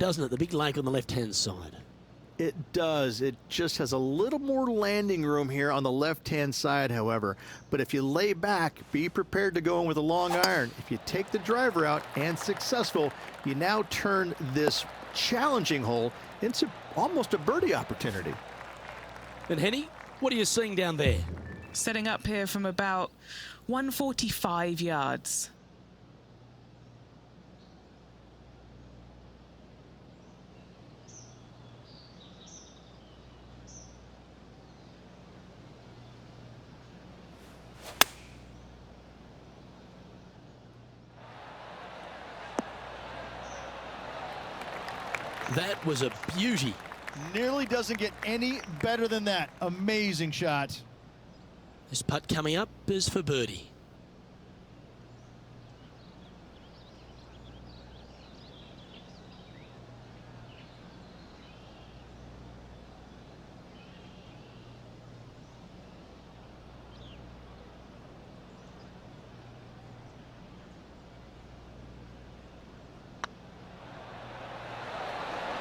doesn't it? The big lake on the left-hand side. It does. It just has a little more landing room here on the left-hand side, however. But if you lay back, be prepared to go in with a long iron. If you take the driver out and successful, you now turn this challenging hole into almost a birdie opportunity. And Henny, what are you seeing down there? Setting up here from about 145 yards. That was a beauty. Nearly doesn't get any better than that. Amazing shot. This putt coming up is for birdie.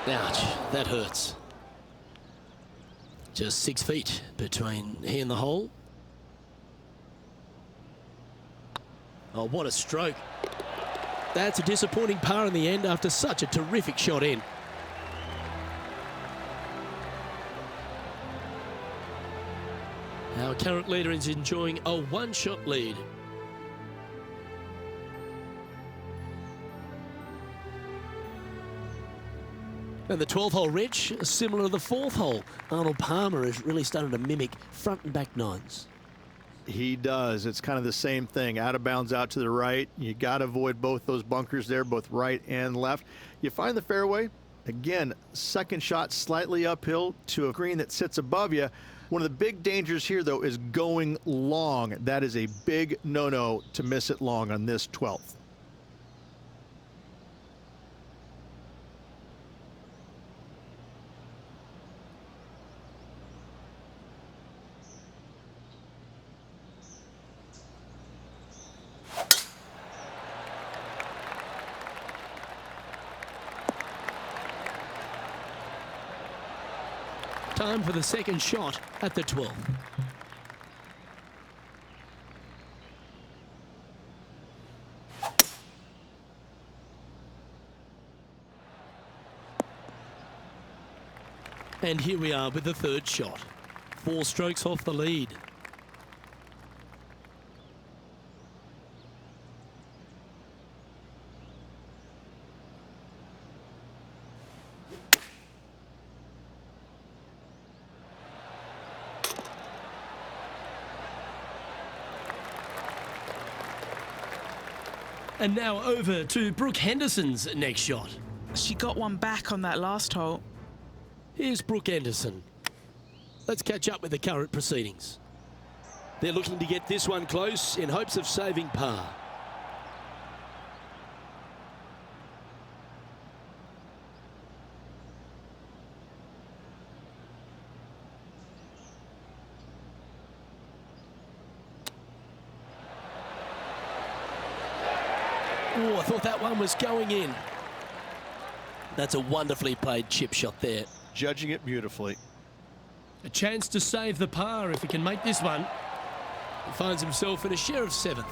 Ouch, that hurts. Just 6 feet between he and the hole. Oh, what a stroke. That's a disappointing par in the end after such a terrific shot in. Our current leader is enjoying a one-shot lead. And the 12th hole, Rich, similar to the 4th hole. Arnold Palmer has really started to mimic front and back nines. He does. It's kind of the same thing. Out of bounds out to the right. You got to avoid both those bunkers there, both right and left. You find the fairway. Again, second shot slightly uphill to a green that sits above you. One of the big dangers here, though, is going long. That is a big no-no to miss it long on this 12th. Time for the second shot at the 12th. And here we are with the third shot. 4 strokes off the lead. And now over to Brooke Henderson's next shot. She got one back on that last hole. Here's Brooke Henderson. Let's catch up with the current proceedings. They're looking to get this one close in hopes of saving par. Oh, I thought that one was going in. That's a wonderfully played chip shot there. Judging it beautifully. A chance to save the par if he can make this one. He finds himself in a share of 7th.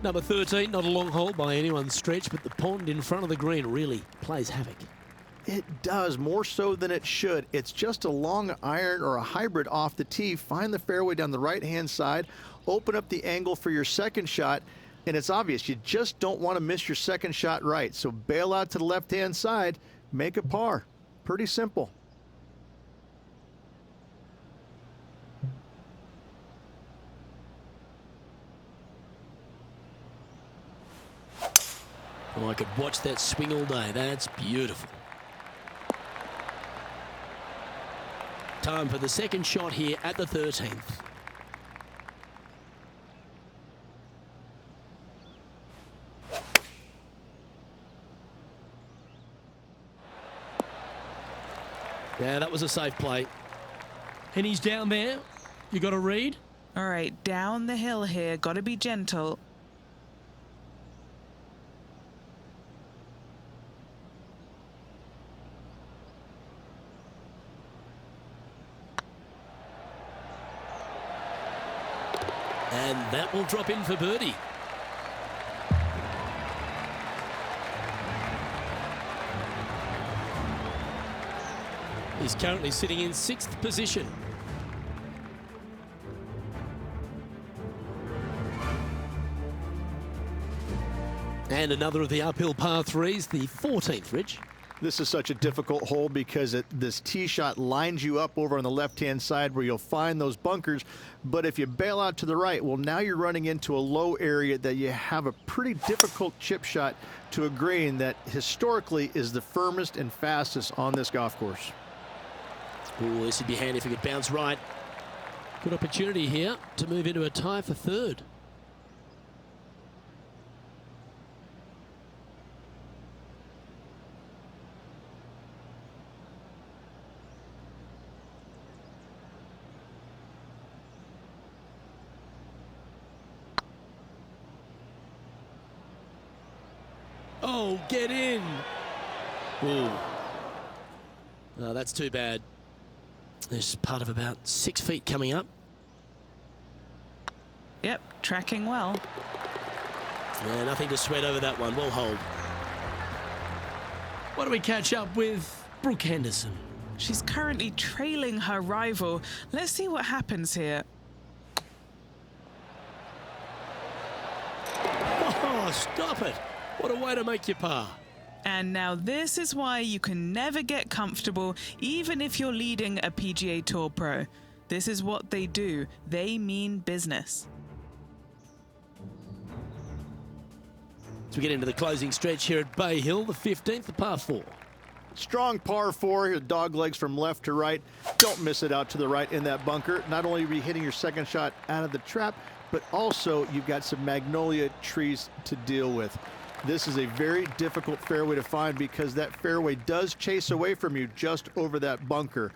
Number 13, not a long hole by anyone's stretch, but the pond in front of the green really plays havoc. It does, more so than it should. It's just a long iron or a hybrid off the tee. Find the fairway down the right-hand side, open up the angle for your second shot, and it's obvious you just don't want to miss your second shot right. So bail out to the left-hand side, make a par. Pretty simple. Oh, I could watch that swing all day. That's beautiful. Time for the second shot here at the 13th. Yeah, that was a safe play. And he's down there. You got a read? All right, down the hill here. Got to be gentle. And that will drop in for birdie. He's currently sitting in 6th position. And another of the uphill par threes, the 14th, Rich. This is such a difficult hole because this tee shot lines you up over on the left-hand side where you'll find those bunkers. But if you bail out to the right, well, now you're running into a low area that you have a pretty difficult chip shot to a green that historically is the firmest and fastest on this golf course. Oh, this would be handy if it could bounce right. Good opportunity here to move into a tie for 3rd. Oh, get in. Ooh. Oh, that's too bad. There's part of about 6 feet coming up. Yep, tracking well. Yeah, nothing to sweat over that one. We'll hold. Why don't we catch up with Brooke Henderson? She's currently trailing her rival. Let's see what happens here. Oh, stop it. What a way to make your par. And now this is why you can never get comfortable, even if you're leading a PGA Tour pro. This is what they do. They mean business. As we get into the closing stretch here at Bay Hill, the 15th, the par 4. Strong par 4, dog legs from left to right. Don't miss it out to the right in that bunker. Not only are you hitting your second shot out of the trap, but also you've got some magnolia trees to deal with. This is a very difficult fairway to find because that fairway does chase away from you just over that bunker.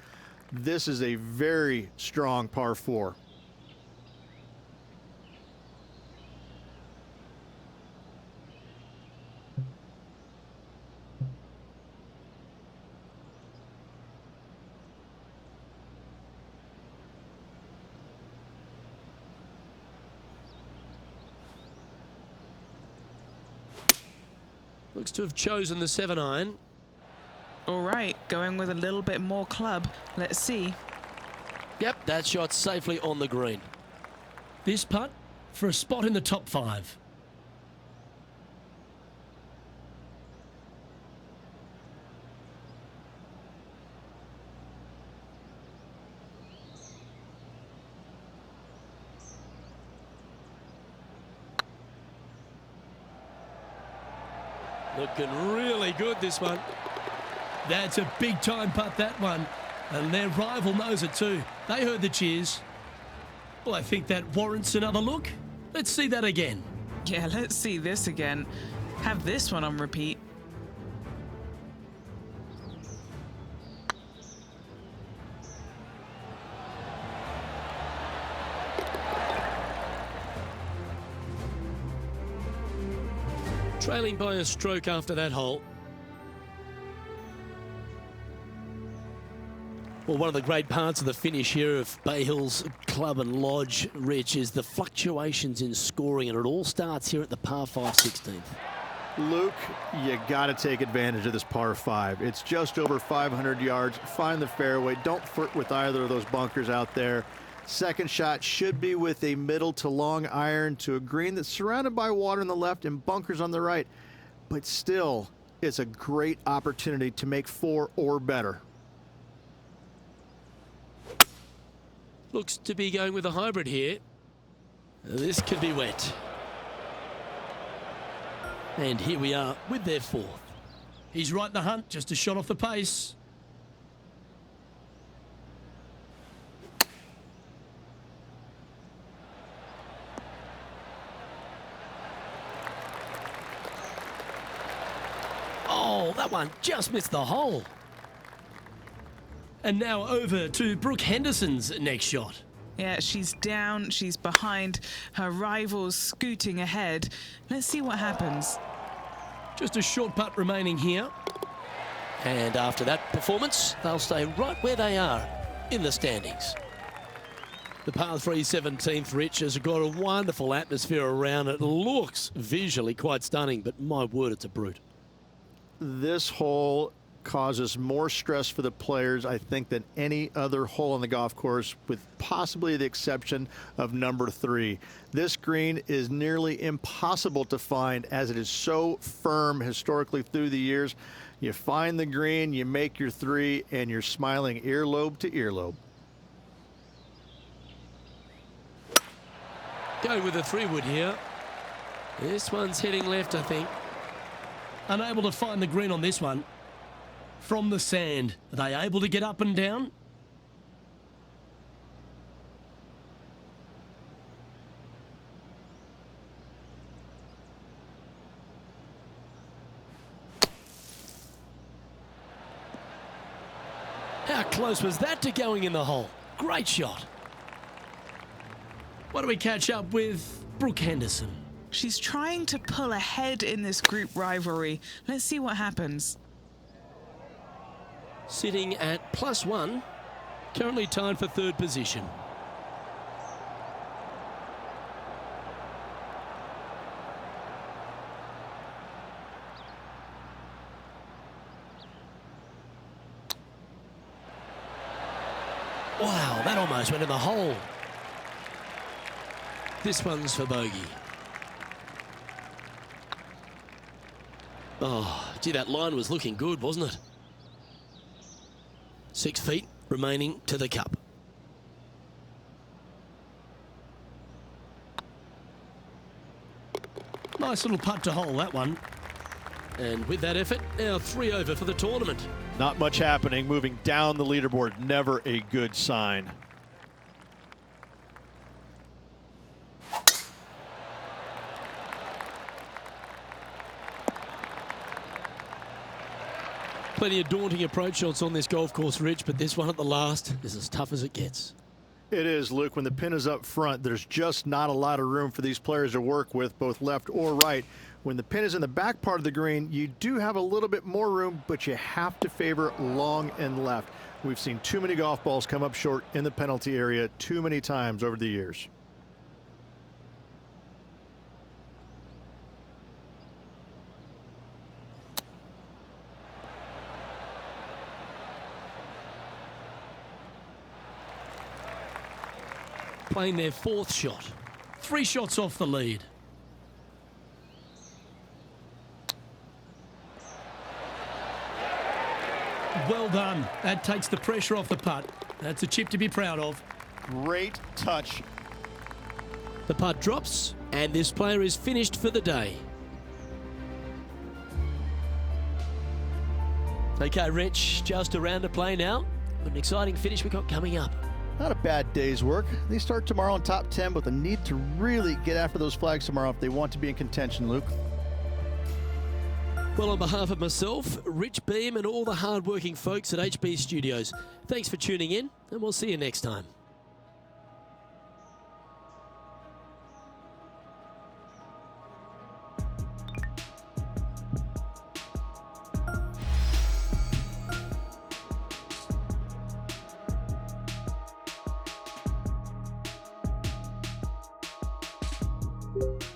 This is a very strong par 4. Looks to have chosen the 7-iron. All right, going with a little bit more club. Let's see. Yep, that shot's safely on the green. This putt for a spot in the top 5. Looking really good, this one. That's a big time putt, that one. And their rival knows it too. They heard the cheers. Well, I think that warrants another look. Let's see that again. Yeah, let's see this again. Have this one on repeat. Trailing by a stroke after that hole. Well, one of the great parts of the finish here of Bay Hill's Club and Lodge, Rich, is the fluctuations in scoring, and it all starts here at the par 5 16th. Luke, you got to take advantage of this par 5. It's just over 500 yards. Find the fairway. Don't flirt with either of those bunkers out there. Second shot should be with a middle to long iron to a green that's surrounded by water on the left and bunkers on the right. But still, it's a great opportunity to make 4 or better. Looks to be going with a hybrid here. This could be wet. And here we are with their 4th. He's right in the hunt, just a shot off the pace. Oh, that one just missed the hole. And now over to Brooke Henderson's next shot. Yeah, she's down, she's behind, her rival's scooting ahead. Let's see what happens. Just a short putt remaining here. And after that performance, they'll stay right where they are in the standings. The par 3 17th, Rich, has got a wonderful atmosphere around it. Looks visually quite stunning, but my word, it's a brute. This hole causes more stress for the players, I think, than any other hole on the golf course, with possibly the exception of number 3. This green is nearly impossible to find as it is so firm historically through the years. You find the green, you make your 3, and you're smiling earlobe to earlobe. Go with a 3-wood here. This one's heading left, I think. Unable to find the green on this one. From the sand, are they able to get up and down? How close was that to going in the hole? Great shot. What do we catch up with Brooke Henderson? She's trying to pull ahead in this group rivalry. Let's see what happens. Sitting at +1. Currently tied for 3rd position. Wow, that almost went in the hole. This one's for bogey. Oh, gee, that line was looking good, wasn't it? 6 feet remaining to the cup. Nice little putt to hole, that one. And with that effort, now 3 over for the tournament. Not much happening, moving down the leaderboard. Never a good sign. Plenty of daunting approach shots on this golf course, Rich, but this one at the last is as tough as it gets. It is, Luke. When the pin is up front, there's just not a lot of room for these players to work with, both left or right. When the pin is in the back part of the green, you do have a little bit more room, but you have to favor long and left. We've seen too many golf balls come up short in the penalty area too many times over the years. Playing their 4th shot. 3 shots off the lead. Well done. That takes the pressure off the putt. That's a chip to be proud of. Great touch. The putt drops, and this player is finished for the day. Okay, Rich, just a round to play now. An exciting finish we got coming up. Not a bad day's work. They start tomorrow in top 10 with a need to really get after those flags tomorrow if they want to be in contention, Luke. Well, on behalf of myself, Rich Beam, and all the hard-working folks at HB Studios, thanks for tuning in, and we'll see you next time. you